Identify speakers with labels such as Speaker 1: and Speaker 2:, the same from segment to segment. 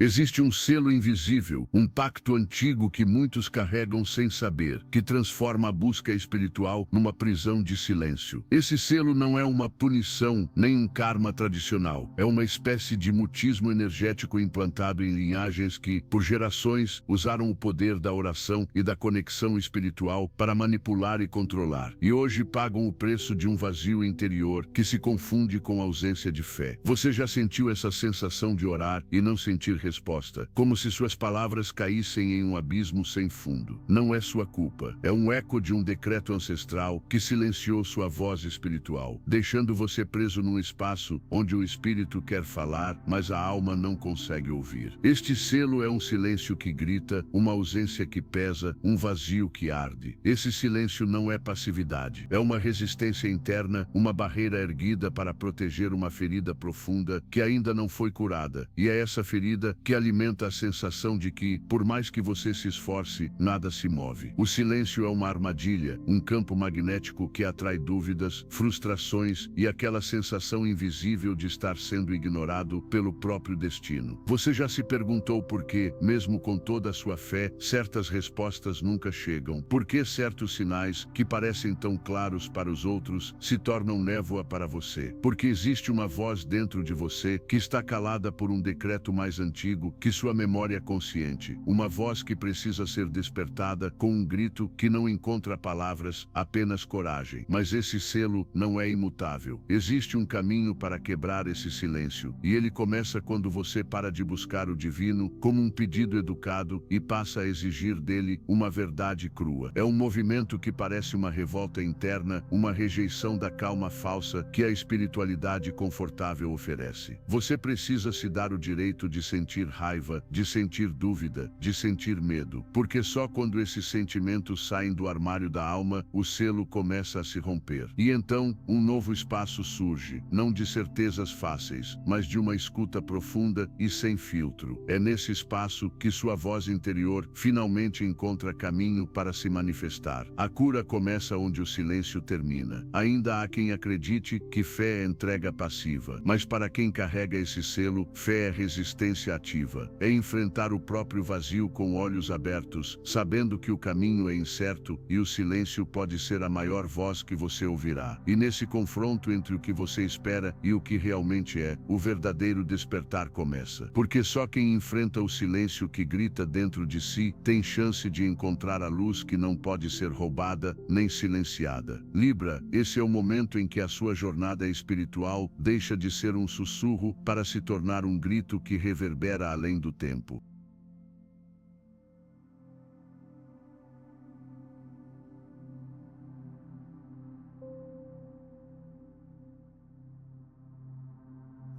Speaker 1: Existe um selo invisível, um pacto antigo que muitos carregam sem saber, que transforma a busca espiritual numa prisão de silêncio. Esse selo não é uma punição, nem um karma tradicional. É uma espécie de mutismo energético implantado em linhagens que, por gerações, usaram o poder da oração e da conexão espiritual para manipular e controlar. E hoje pagam o preço de um vazio interior que se confunde com a ausência de fé. Você já sentiu essa sensação de orar e não sentir resposta, como se suas palavras caíssem em um abismo sem fundo? Não é sua culpa. É um eco de um decreto ancestral que silenciou sua voz espiritual, deixando você preso num espaço onde o espírito quer falar, mas a alma não consegue ouvir. Este selo é um silêncio que grita, uma ausência que pesa, um vazio que arde. Esse silêncio não é passividade. É uma resistência interna, uma barreira erguida para proteger uma ferida profunda que ainda não foi curada. E é essa ferida que alimenta a sensação de que, por mais que você se esforce, nada se move. O silêncio é uma armadilha, um campo magnético que atrai dúvidas, frustrações e aquela sensação invisível de estar sendo ignorado pelo próprio destino. Você já se perguntou por que, mesmo com toda a sua fé, certas respostas nunca chegam? Por que certos sinais, que parecem tão claros para os outros, se tornam névoa para você? Porque existe uma voz dentro de você que está calada por um decreto mais antigo que sua memória consciente. Uma voz que precisa ser despertada com um grito que não encontra palavras, apenas coragem. Mas esse selo não é imutável. Existe um caminho para quebrar esse silêncio, e ele começa quando você para de buscar o divino como um pedido educado e passa a exigir dele uma verdade crua. É um movimento que parece uma revolta interna, uma rejeição da calma falsa que a espiritualidade confortável oferece. Você precisa se dar o direito de sentir raiva, de sentir dúvida, de sentir medo, porque só quando esses sentimentos saem do armário da alma, o selo começa a se romper. E então, um novo espaço surge, não de certezas fáceis, mas de uma escuta profunda e sem filtro. É nesse espaço que sua voz interior finalmente encontra caminho para se manifestar. A cura começa onde o silêncio termina. Ainda há quem acredite que fé é entrega passiva, mas para quem carrega esse selo, fé é resistência ativa. É enfrentar o próprio vazio com olhos abertos, sabendo que o caminho é incerto e o silêncio pode ser a maior voz que você ouvirá. E nesse confronto entre o que você espera e o que realmente é, o verdadeiro despertar começa. Porque só quem enfrenta o silêncio que grita dentro de si tem chance de encontrar a luz que não pode ser roubada nem silenciada. Libra, esse é o momento em que a sua jornada espiritual deixa de ser um sussurro para se tornar um grito que reverbera além do tempo.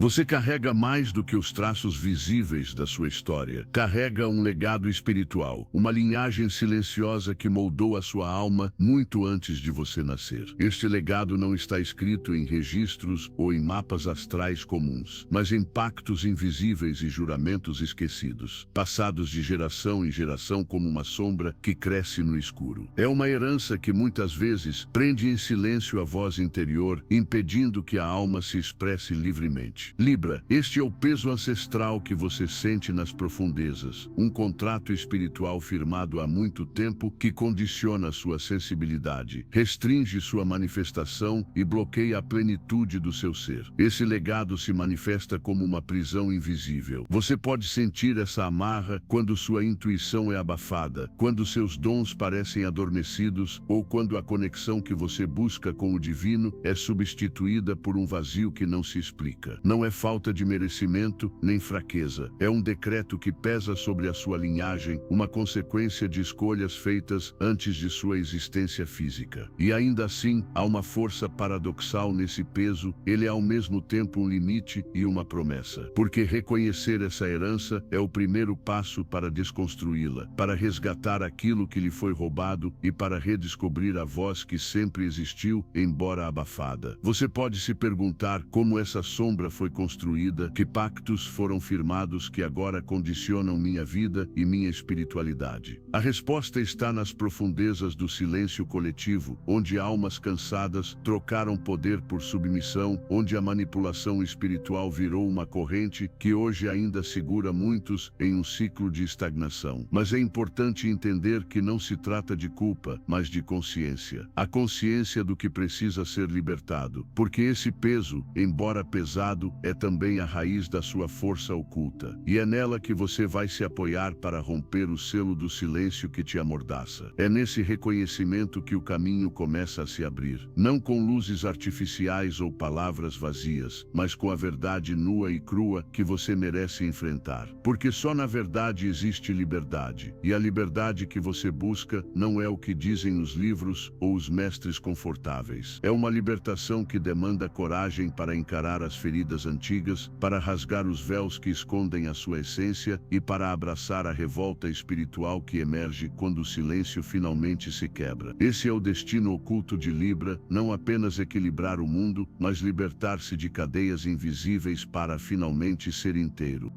Speaker 1: Você carrega mais do que os traços visíveis da sua história. Carrega um legado espiritual, uma linhagem silenciosa que moldou a sua alma muito antes de você nascer. Este legado não está escrito em registros ou em mapas astrais comuns, mas em pactos invisíveis e juramentos esquecidos, passados de geração em geração como uma sombra que cresce no escuro. É uma herança que muitas vezes prende em silêncio a voz interior, impedindo que a alma se expresse livremente. Libra, este é o peso ancestral que você sente nas profundezas, um contrato espiritual firmado há muito tempo que condiciona sua sensibilidade, restringe sua manifestação e bloqueia a plenitude do seu ser. Esse legado se manifesta como uma prisão invisível. Você pode sentir essa amarra quando sua intuição é abafada, quando seus dons parecem adormecidos ou quando a conexão que você busca com o divino é substituída por um vazio que não se explica. Não é falta de merecimento, nem fraqueza. É um decreto que pesa sobre a sua linhagem, uma consequência de escolhas feitas antes de sua existência física. E ainda assim, há uma força paradoxal nesse peso, ele é ao mesmo tempo um limite e uma promessa. Porque reconhecer essa herança é o primeiro passo para desconstruí-la, para resgatar aquilo que lhe foi roubado e para redescobrir a voz que sempre existiu, embora abafada. Você pode se perguntar como essa sombra foi construída, que pactos foram firmados que agora condicionam minha vida e minha espiritualidade? A resposta está nas profundezas do silêncio coletivo, onde almas cansadas trocaram poder por submissão, onde a manipulação espiritual virou uma corrente que hoje ainda segura muitos em um ciclo de estagnação. Mas é importante entender que não se trata de culpa, mas de consciência. A consciência do que precisa ser libertado, porque esse peso, embora pesado, é também a raiz da sua força oculta. E é nela que você vai se apoiar para romper o selo do silêncio que te amordaça. É nesse reconhecimento que o caminho começa a se abrir. Não com luzes artificiais ou palavras vazias, mas com a verdade nua e crua que você merece enfrentar. Porque só na verdade existe liberdade. E a liberdade que você busca não é o que dizem os livros ou os mestres confortáveis. É uma libertação que demanda coragem para encarar as feridas antigas, para rasgar os véus que escondem a sua essência e para abraçar a revolta espiritual que emerge quando o silêncio finalmente se quebra. Esse é o destino oculto de Libra, não apenas equilibrar o mundo, mas libertar-se de cadeias invisíveis para finalmente ser inteiro.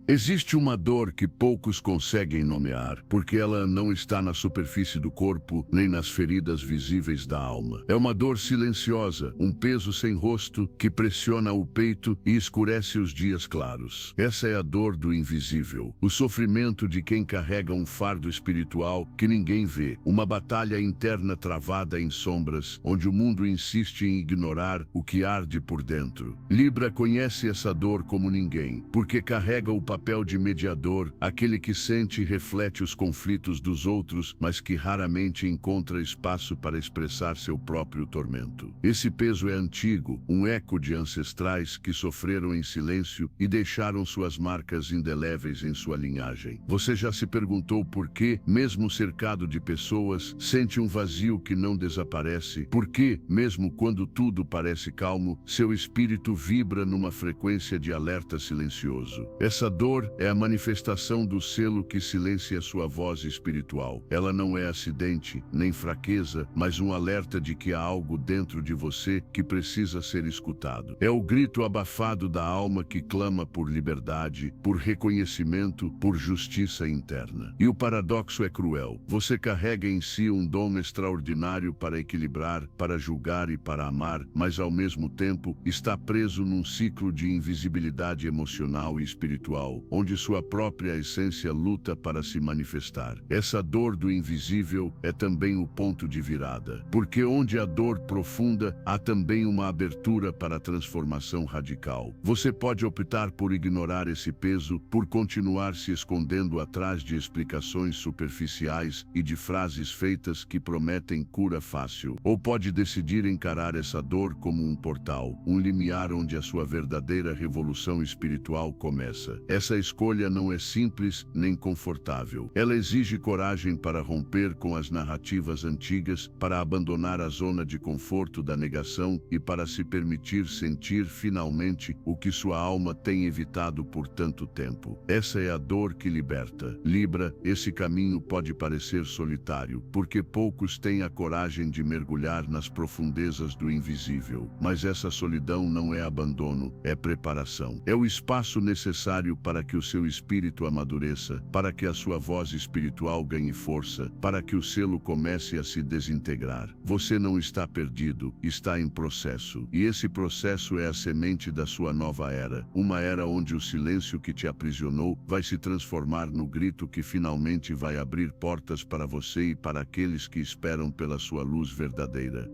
Speaker 1: Existe uma dor que poucos conseguem nomear, porque ela não está na superfície do corpo, nem nas feridas visíveis da alma. É uma dor silenciosa, um peso sem rosto, que pressiona o peito e escurece os dias claros. Essa é a dor do invisível, o sofrimento de quem carrega um fardo espiritual que ninguém vê, uma batalha interna travada em sombras, onde o mundo insiste em ignorar o que arde por dentro. Libra conhece essa dor como ninguém, porque carrega o papel de mediador, aquele que sente e reflete os conflitos dos outros, mas que raramente encontra espaço para expressar seu próprio tormento. Esse peso é antigo, um eco de ancestrais que sofreram em silêncio e deixaram suas marcas indeléveis em sua linhagem. Você já se perguntou por que, mesmo cercado de pessoas, sente um vazio que não desaparece? Por que, mesmo quando tudo parece calmo, seu espírito vibra numa frequência de alerta silencioso? Essa dor é a manifestação do selo que silencia sua voz espiritual. Ela não é acidente, nem fraqueza, mas um alerta de que há algo dentro de você que precisa ser escutado. É o grito abafado da alma que clama por liberdade, por reconhecimento, por justiça interna. E o paradoxo é cruel. Você carrega em si um dom extraordinário para equilibrar, para julgar e para amar, mas ao mesmo tempo está preso num ciclo de invisibilidade emocional e espiritual, onde sua própria essência luta para se manifestar. Essa dor do invisível é também o ponto de virada, porque onde há dor profunda, há também uma abertura para a transformação radical. Você pode optar por ignorar esse peso, por continuar se escondendo atrás de explicações superficiais e de frases feitas que prometem cura fácil, ou pode decidir encarar essa dor como um portal, um limiar onde a sua verdadeira revolução espiritual começa. Essa escolha não é simples nem confortável. Ela exige coragem para romper com as narrativas antigas, para abandonar a zona de conforto da negação e para se permitir sentir finalmente o que sua alma tem evitado por tanto tempo. Essa é a dor que liberta. Libra, esse caminho pode parecer solitário, porque poucos têm a coragem de mergulhar nas profundezas do invisível. Mas essa solidão não é abandono, é preparação. É o espaço necessário para que o seu espírito amadureça, para que a sua voz espiritual ganhe força, para que o selo comece a se desintegrar. Você não está perdido, está em processo. E esse processo é a semente da sua nova era, uma era onde o silêncio que te aprisionou vai se transformar no grito que finalmente vai abrir portas para você e para aqueles que esperam pela sua luz verdadeira.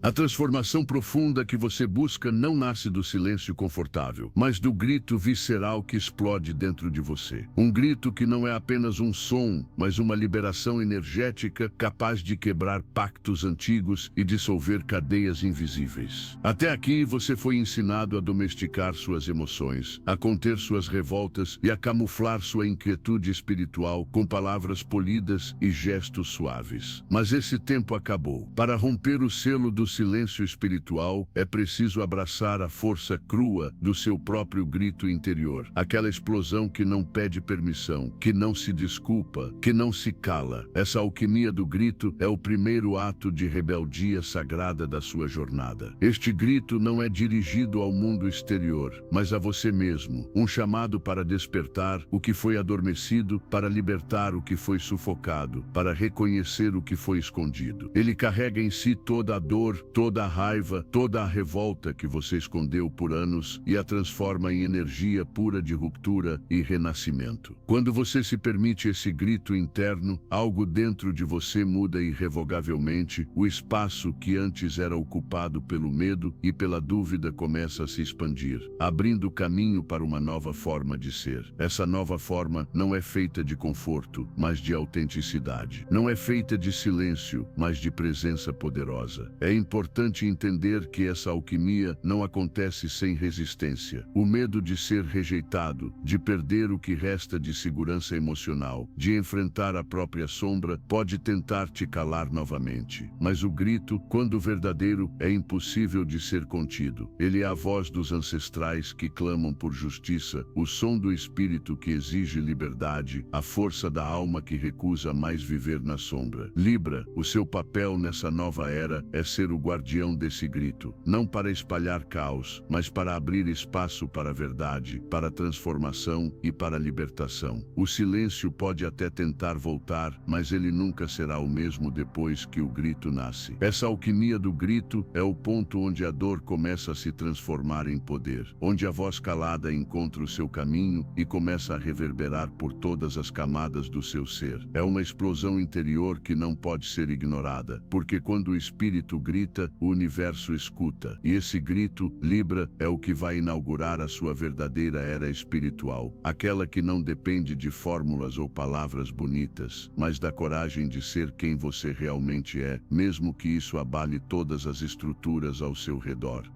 Speaker 1: A transformação profunda que você busca não nasce do silêncio confortável, mas do grito visceral que explode dentro de você. Um grito que não é apenas um som, mas uma liberação energética capaz de quebrar pactos antigos e dissolver cadeias invisíveis. Até aqui você foi ensinado a domesticar suas emoções, a conter suas revoltas e a camuflar sua inquietude espiritual com palavras polidas e gestos suaves. Mas esse tempo acabou. Para romper o selo do silêncio espiritual, é preciso abraçar a força crua do seu próprio grito interior. Aquela explosão que não pede permissão, que não se desculpa, que não se cala. Essa alquimia do grito é o primeiro ato de rebeldia sagrada da sua jornada. Este grito não é dirigido ao mundo exterior, mas a você mesmo. Um chamado para despertar o que foi adormecido, para libertar o que foi sufocado, para reconhecer o que foi escondido. Ele carrega em si toda a dor, toda a raiva, toda a revolta que você escondeu por anos e a transforma em energia pura de ruptura e renascimento. Quando você se permite esse grito interno, algo dentro de você muda irrevogavelmente. O espaço que antes era ocupado pelo medo e pela dúvida começa a se expandir, abrindo caminho para uma nova forma de ser. Essa nova forma não é feita de conforto, mas de autenticidade. Não é feita de silêncio, mas de presença poderosa. É importante entender que essa alquimia não acontece sem resistência. O medo de ser rejeitado, de perder o que resta de segurança emocional, de enfrentar a própria sombra, pode tentar te calar novamente. Mas o grito, quando verdadeiro, é impossível de ser contido. Ele é a voz dos ancestrais que clamam por justiça, o som do espírito que exige liberdade, a força da alma que recusa mais viver na sombra. Libra, o seu papel nessa nova era é ser o guardião desse grito, não para espalhar caos, mas para abrir espaço para a verdade, para a transformação e para a libertação. O silêncio pode até tentar voltar, mas ele nunca será o mesmo depois que o grito nasce. Essa alquimia do grito é o ponto onde a dor começa a se transformar em poder, onde a voz calada encontra o seu caminho e começa a reverberar por todas as camadas do seu ser. É uma explosão interior que não pode ser ignorada, porque quando o espírito grita, o universo escuta. E esse grito, Libra, é o que vai inaugurar a sua verdadeira era espiritual, aquela que não depende de fórmulas ou palavras bonitas, mas da coragem de ser quem você realmente é, mesmo que isso abale todas as estruturas ao seu redor.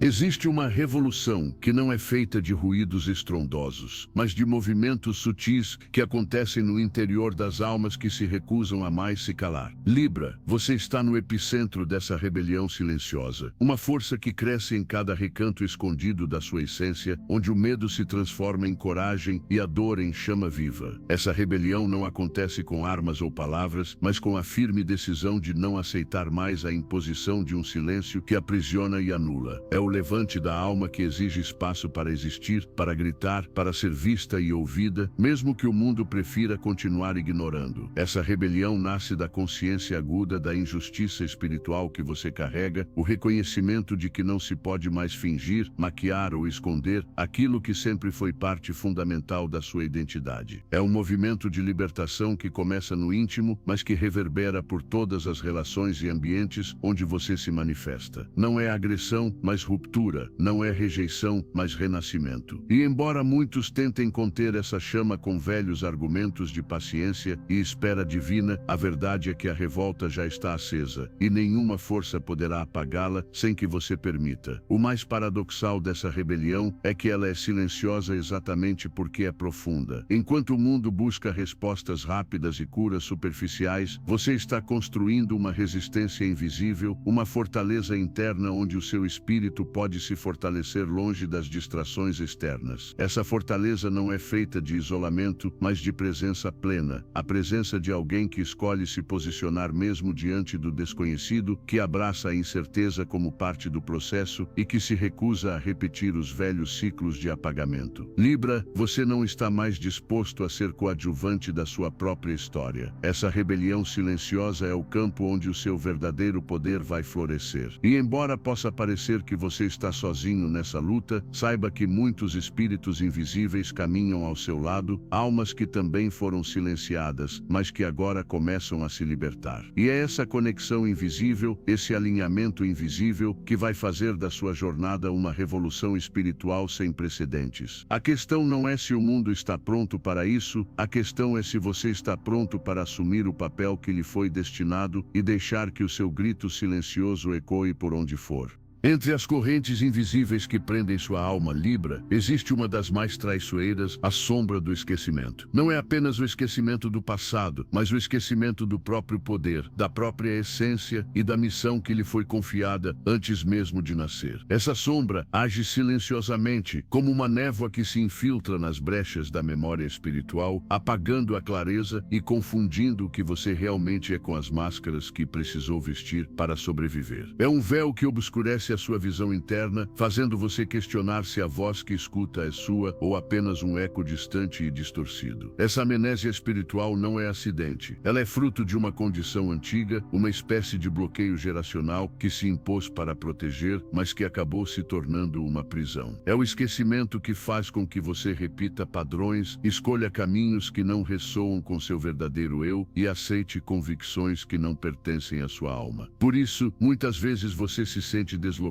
Speaker 1: Existe uma revolução que não é feita de ruídos estrondosos, mas de movimentos sutis que acontecem no interior das almas que se recusam a mais se calar. Libra, você está no epicentro dessa rebelião silenciosa, uma força que cresce em cada recanto escondido da sua essência, onde o medo se transforma em coragem e a dor em chama viva. Essa rebelião não acontece com armas ou palavras, mas com a firme decisão de não aceitar mais a imposição de um silêncio que aprisiona e anula. É o levante da alma que exige espaço para existir, para gritar, para ser vista e ouvida, mesmo que o mundo prefira continuar ignorando. Essa rebelião nasce da consciência aguda da injustiça espiritual que você carrega, o reconhecimento de que não se pode mais fingir, maquiar ou esconder aquilo que sempre foi parte fundamental da sua identidade. É um movimento de libertação que começa no íntimo, mas que reverbera por todas as relações e ambientes onde você se manifesta. Não é agressão, mas ruptura. Não é rejeição, mas renascimento. E embora muitos tentem conter essa chama com velhos argumentos de paciência e espera divina, a verdade é que a revolta já está acesa, e nenhuma força poderá apagá-la sem que você permita. O mais paradoxal dessa rebelião é que ela é silenciosa exatamente porque é profunda. Enquanto o mundo busca respostas rápidas e curas superficiais, você está construindo uma resistência invisível, uma fortaleza interna onde o seu espírito pode se fortalecer longe das distrações externas. Essa fortaleza não é feita de isolamento, mas de presença plena, a presença de alguém que escolhe se posicionar mesmo diante do desconhecido, que abraça a incerteza como parte do processo e que se recusa a repetir os velhos ciclos de apagamento. Libra, você não está mais disposto a ser coadjuvante da sua própria história. Essa rebelião silenciosa é o campo onde o seu verdadeiro poder vai florescer. E embora possa parecer que você está sozinho nessa luta, saiba que muitos espíritos invisíveis caminham ao seu lado, almas que também foram silenciadas, mas que agora começam a se libertar. E é essa conexão invisível, esse alinhamento invisível, que vai fazer da sua jornada uma revolução espiritual sem precedentes. A questão não é se o mundo está pronto para isso, a questão é se você está pronto para assumir o papel que lhe foi destinado e deixar que o seu grito silencioso ecoe por onde for. Entre as correntes invisíveis que prendem sua alma, Libra, existe uma das mais traiçoeiras, a sombra do esquecimento. Não é apenas o esquecimento do passado, mas o esquecimento do próprio poder, da própria essência e da missão que lhe foi confiada antes mesmo de nascer. Essa sombra age silenciosamente, como uma névoa que se infiltra nas brechas da memória espiritual, apagando a clareza e confundindo o que você realmente é com as máscaras que precisou vestir para sobreviver. É um véu que obscurece a sua visão interna, fazendo você questionar se a voz que escuta é sua ou apenas um eco distante e distorcido. Essa amnésia espiritual não é acidente. Ela é fruto de uma condição antiga, uma espécie de bloqueio geracional que se impôs para proteger, mas que acabou se tornando uma prisão. É o esquecimento que faz com que você repita padrões, escolha caminhos que não ressoam com seu verdadeiro eu e aceite convicções que não pertencem à sua alma. Por isso, muitas vezes você se sente deslocado,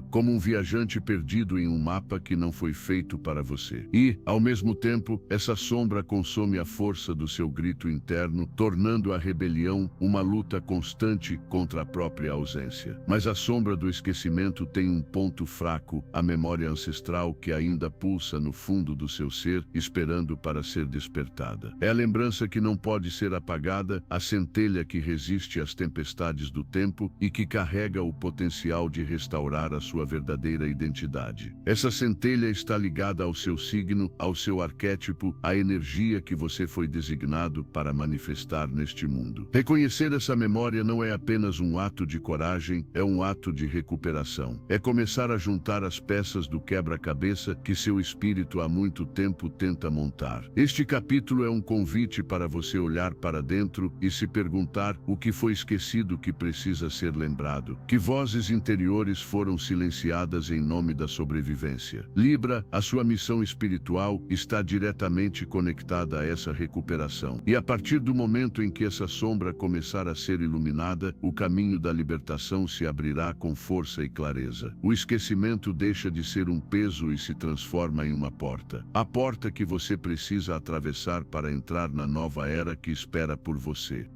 Speaker 1: como um viajante perdido em um mapa que não foi feito para você. E, ao mesmo tempo, essa sombra consome a força do seu grito interno, tornando a rebelião uma luta constante contra a própria ausência. Mas a sombra do esquecimento tem um ponto fraco, a memória ancestral que ainda pulsa no fundo do seu ser, esperando para ser despertada. É a lembrança que não pode ser apagada, a centelha que resiste às tempestades do tempo e que carrega o potencial de restaurar a sua verdadeira identidade. Essa centelha está ligada ao seu signo, ao seu arquétipo, à energia que você foi designado para manifestar neste mundo. Reconhecer essa memória não é apenas um ato de coragem, é um ato de recuperação. É começar a juntar as peças do quebra-cabeça que seu espírito há muito tempo tenta montar. Este capítulo é um convite para você olhar para dentro e se perguntar o que foi esquecido que precisa ser lembrado, que vozes interiores foram silenciadas em nome da sobrevivência. Libra, a sua missão espiritual está diretamente conectada a essa recuperação. E a partir do momento em que essa sombra começar a ser iluminada, o caminho da libertação se abrirá com força e clareza. O esquecimento deixa de ser um peso e se transforma em uma porta. A porta que você precisa atravessar para entrar na nova era que espera por você.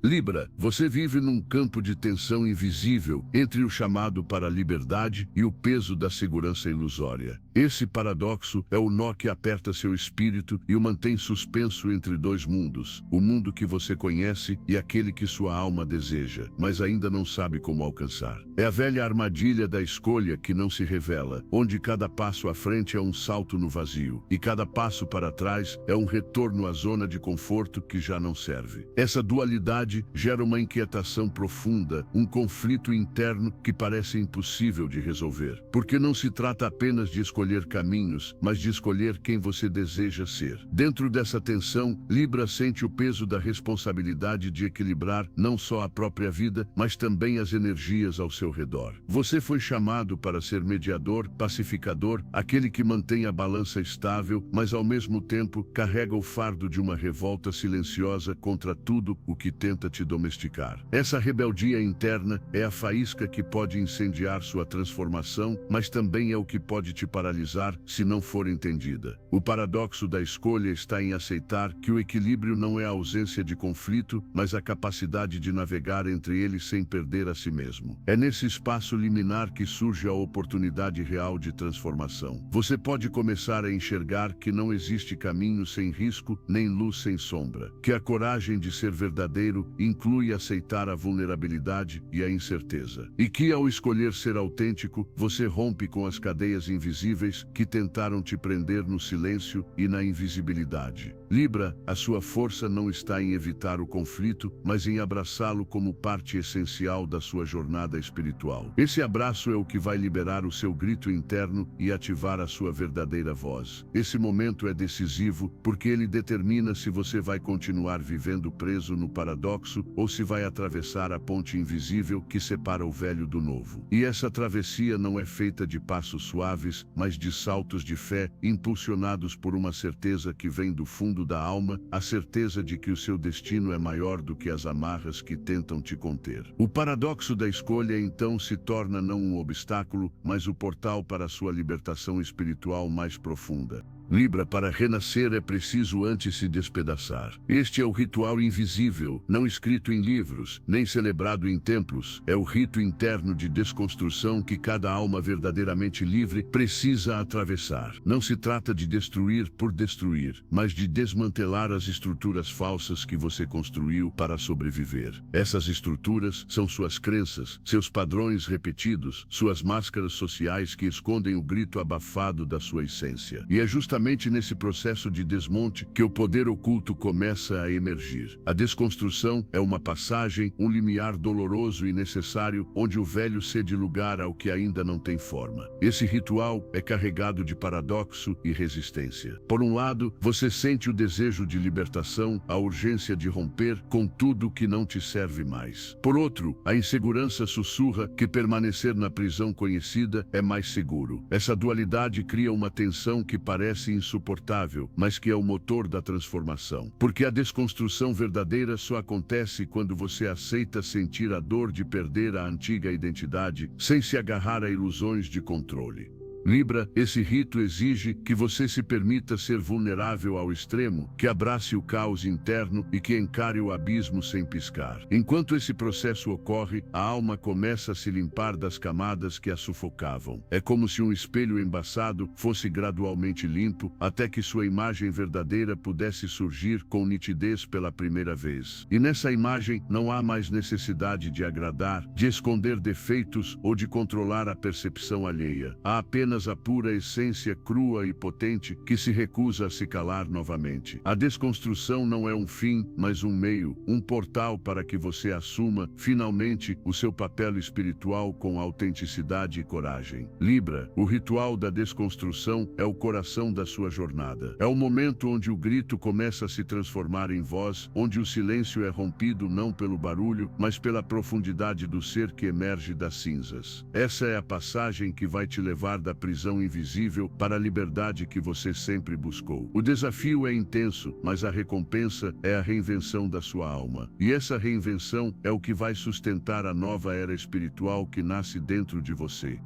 Speaker 1: Libra, você vive num campo de tensão invisível entre o chamado para a liberdade e o peso da segurança ilusória. Esse paradoxo é o nó que aperta seu espírito e o mantém suspenso entre dois mundos, o mundo que você conhece e aquele que sua alma deseja, mas ainda não sabe como alcançar. É a velha armadilha da escolha que não se revela, onde cada passo à frente é um salto no vazio, e cada passo para trás é um retorno à zona de conforto que já não serve. Essa dualidade gera uma inquietação profunda, um conflito interno que parece impossível de resolver, porque não se trata apenas de escolher caminhos, mas de escolher quem você deseja ser. Dentro dessa tensão, Libra sente o peso da responsabilidade de equilibrar não só a própria vida, mas também as energias ao seu redor. Você foi chamado para ser mediador, pacificador, aquele que mantém a balança estável, mas ao mesmo tempo carrega o fardo de uma revolta silenciosa contra tudo o que tenta te domesticar. Essa rebeldia interna é a faísca que pode incendiar sua transformação, mas também é o que pode te paralisar se não for entendida. O paradoxo da escolha está em aceitar que o equilíbrio não é a ausência de conflito, mas a capacidade de navegar entre eles sem perder a si mesmo. É nesse espaço liminar que surge a oportunidade real de transformação. Você pode começar a enxergar que não existe caminho sem risco, nem luz sem sombra, que a coragem de ser verdadeiro inclui aceitar a vulnerabilidade e a incerteza. E que ao escolher ser autêntico, você rompe com as cadeias invisíveis que tentaram te prender no silêncio e na invisibilidade. Libra, a sua força não está em evitar o conflito, mas em abraçá-lo como parte essencial da sua jornada espiritual. Esse abraço é o que vai liberar o seu grito interno e ativar a sua verdadeira voz. Esse momento é decisivo porque ele determina se você vai continuar vivendo preso no paradoxo ou se vai atravessar a ponte invisível que separa o velho do novo. E essa travessia não é feita de passos suaves, mas de saltos de fé, impulsionados por uma certeza que vem do fundo da alma, a certeza de que o seu destino é maior do que as amarras que tentam te conter. O paradoxo da escolha então se torna não um obstáculo, mas o portal para a sua libertação espiritual mais profunda. Libra, para renascer é preciso antes se despedaçar. Este é o ritual invisível, não escrito em livros, nem celebrado em templos. É o rito interno de desconstrução que cada alma verdadeiramente livre precisa atravessar. Não se trata de destruir por destruir, mas de desmantelar as estruturas falsas que você construiu para sobreviver. Essas estruturas são suas crenças, seus padrões repetidos, suas máscaras sociais que escondem o grito abafado da sua essência. E é justamente nesse processo de desmonte que o poder oculto começa a emergir. A desconstrução é uma passagem, um limiar doloroso e necessário, onde o velho cede lugar ao que ainda não tem forma. Esse ritual é carregado de paradoxo e resistência. Por um lado, você sente o desejo de libertação, a urgência de romper com tudo que não te serve mais. Por outro, a insegurança sussurra que permanecer na prisão conhecida é mais seguro. Essa dualidade cria uma tensão que parece insuportável, mas que é o motor da transformação. Porque a desconstrução verdadeira só acontece quando você aceita sentir a dor de perder a antiga identidade, sem se agarrar a ilusões de controle. Libra, esse rito exige que você se permita ser vulnerável ao extremo, que abrace o caos interno e que encare o abismo sem piscar. Enquanto esse processo ocorre, a alma começa a se limpar das camadas que a sufocavam. É como se um espelho embaçado fosse gradualmente limpo, até que sua imagem verdadeira pudesse surgir com nitidez pela primeira vez. E nessa imagem não há mais necessidade de agradar, de esconder defeitos ou de controlar a percepção alheia. Há apenas a pura essência crua e potente que se recusa a se calar novamente. A desconstrução não é um fim, mas um meio, um portal para que você assuma, finalmente, o seu papel espiritual com autenticidade e coragem. Libra, o ritual da desconstrução é o coração da sua jornada. É o momento onde o grito começa a se transformar em voz, onde o silêncio é rompido não pelo barulho, mas pela profundidade do ser que emerge das cinzas. Essa é a passagem que vai te levar da prisão invisível para a liberdade que você sempre buscou. O desafio é intenso, mas a recompensa é a reinvenção da sua alma. E essa reinvenção é o que vai sustentar a nova era espiritual que nasce dentro de você.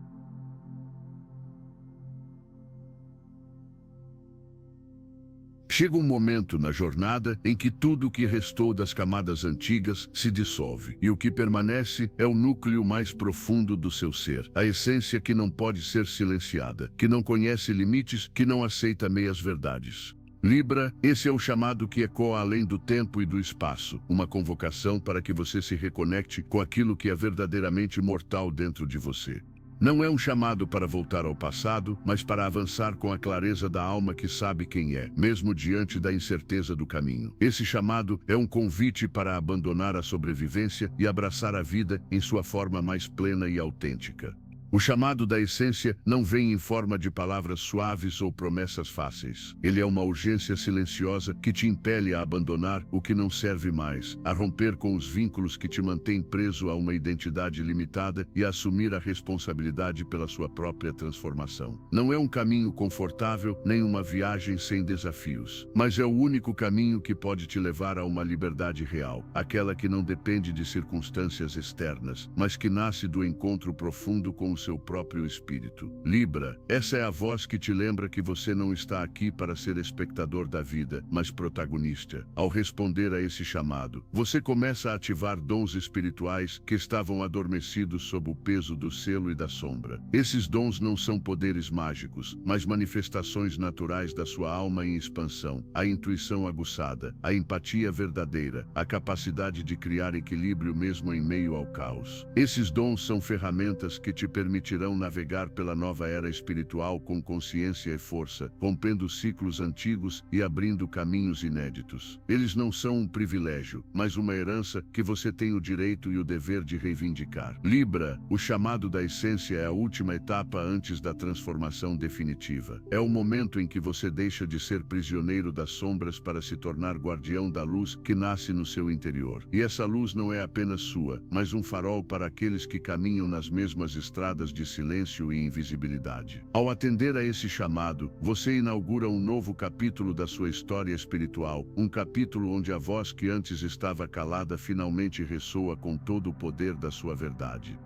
Speaker 1: Chega um momento na jornada em que tudo o que restou das camadas antigas se dissolve, e o que permanece é o núcleo mais profundo do seu ser, a essência que não pode ser silenciada, que não conhece limites, que não aceita meias-verdades. Libra, esse é o chamado que ecoa além do tempo e do espaço, uma convocação para que você se reconecte com aquilo que é verdadeiramente mortal dentro de você. Não é um chamado para voltar ao passado, mas para avançar com a clareza da alma que sabe quem é, mesmo diante da incerteza do caminho. Esse chamado é um convite para abandonar a sobrevivência e abraçar a vida em sua forma mais plena e autêntica. O chamado da essência não vem em forma de palavras suaves ou promessas fáceis. Ele é uma urgência silenciosa que te impele a abandonar o que não serve mais, a romper com os vínculos que te mantêm preso a uma identidade limitada e a assumir a responsabilidade pela sua própria transformação. Não é um caminho confortável, nem uma viagem sem desafios, mas é o único caminho que pode te levar a uma liberdade real, aquela que não depende de circunstâncias externas, mas que nasce do encontro profundo com o seu próprio espírito. Libra, essa é a voz que te lembra que você não está aqui para ser espectador da vida, mas protagonista. Ao responder a esse chamado, você começa a ativar dons espirituais que estavam adormecidos sob o peso do selo e da sombra. Esses dons não são poderes mágicos, mas manifestações naturais da sua alma em expansão, a intuição aguçada, a empatia verdadeira, a capacidade de criar equilíbrio mesmo em meio ao caos. Esses dons são ferramentas que te permitirão navegar pela nova era espiritual com consciência e força, rompendo ciclos antigos e abrindo caminhos inéditos. Eles não são um privilégio, mas uma herança que você tem o direito e o dever de reivindicar. Libra, o chamado da essência é a última etapa antes da transformação definitiva. É o momento em que você deixa de ser prisioneiro das sombras para se tornar guardião da luz que nasce no seu interior. E essa luz não é apenas sua, mas um farol para aqueles que caminham nas mesmas estradas de silêncio e invisibilidade. Ao atender a esse chamado, você inaugura um novo capítulo da sua história espiritual, um capítulo onde a voz que antes estava calada finalmente ressoa com todo o poder da sua verdade.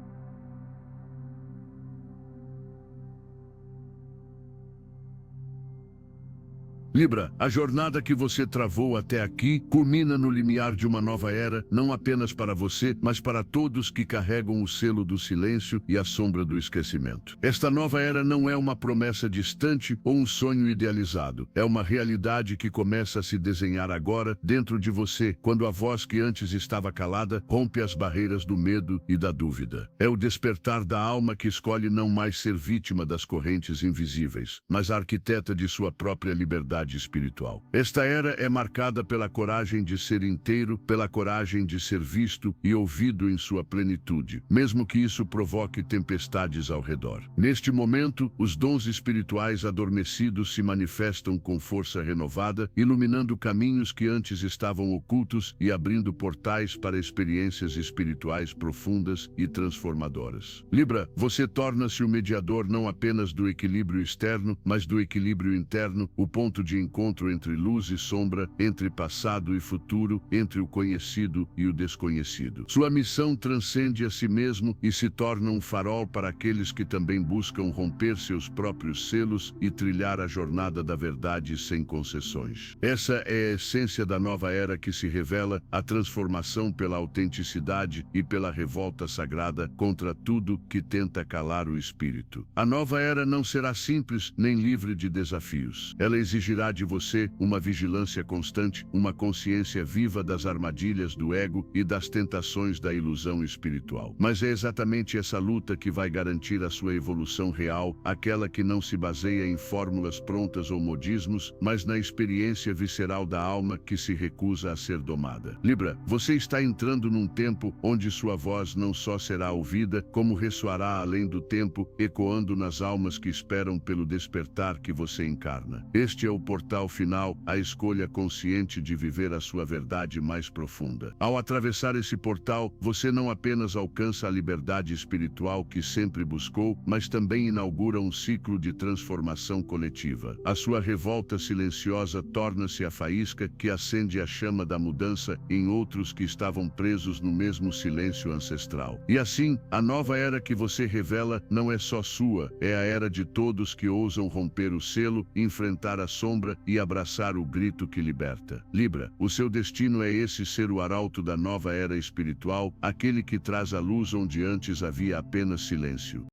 Speaker 1: Libra, a jornada que você travou até aqui culmina no limiar de uma nova era, não apenas para você, mas para todos que carregam o selo do silêncio e a sombra do esquecimento. Esta nova era não é uma promessa distante ou um sonho idealizado. É uma realidade que começa a se desenhar agora dentro de você, quando a voz que antes estava calada rompe as barreiras do medo e da dúvida. É o despertar da alma que escolhe não mais ser vítima das correntes invisíveis, mas a arquiteta de sua própria liberdade espiritual. Esta era é marcada pela coragem de ser inteiro, pela coragem de ser visto e ouvido em sua plenitude, mesmo que isso provoque tempestades ao redor. Neste momento, os dons espirituais adormecidos se manifestam com força renovada, iluminando caminhos que antes estavam ocultos e abrindo portais para experiências espirituais profundas e transformadoras. Libra, você torna-se o mediador não apenas do equilíbrio externo, mas do equilíbrio interno, o ponto de encontro entre luz e sombra, entre passado e futuro, entre o conhecido e o desconhecido. Sua missão transcende a si mesmo e se torna um farol para aqueles que também buscam romper seus próprios selos e trilhar a jornada da verdade sem concessões. Essa é a essência da nova era que se revela, a transformação pela autenticidade e pela revolta sagrada contra tudo que tenta calar o espírito. A nova era não será simples nem livre de desafios. Ela exigirá de você uma vigilância constante, uma consciência viva das armadilhas do ego e das tentações da ilusão espiritual. Mas é exatamente essa luta que vai garantir a sua evolução real, aquela que não se baseia em fórmulas prontas ou modismos, mas na experiência visceral da alma que se recusa a ser domada. Libra, você está entrando num tempo onde sua voz não só será ouvida, como ressoará além do tempo, ecoando nas almas que esperam pelo despertar que você encarna. Este é o portal final, a escolha consciente de viver a sua verdade mais profunda. Ao atravessar esse portal, você não apenas alcança a liberdade espiritual que sempre buscou, mas também inaugura um ciclo de transformação coletiva. A sua revolta silenciosa torna-se a faísca que acende a chama da mudança em outros que estavam presos no mesmo silêncio ancestral. E assim, a nova era que você revela não é só sua, é a era de todos que ousam romper o selo, enfrentar a sombra e abraçar o grito que liberta. Libra, o seu destino é esse: ser o arauto da nova era espiritual, aquele que traz a luz onde antes havia apenas silêncio.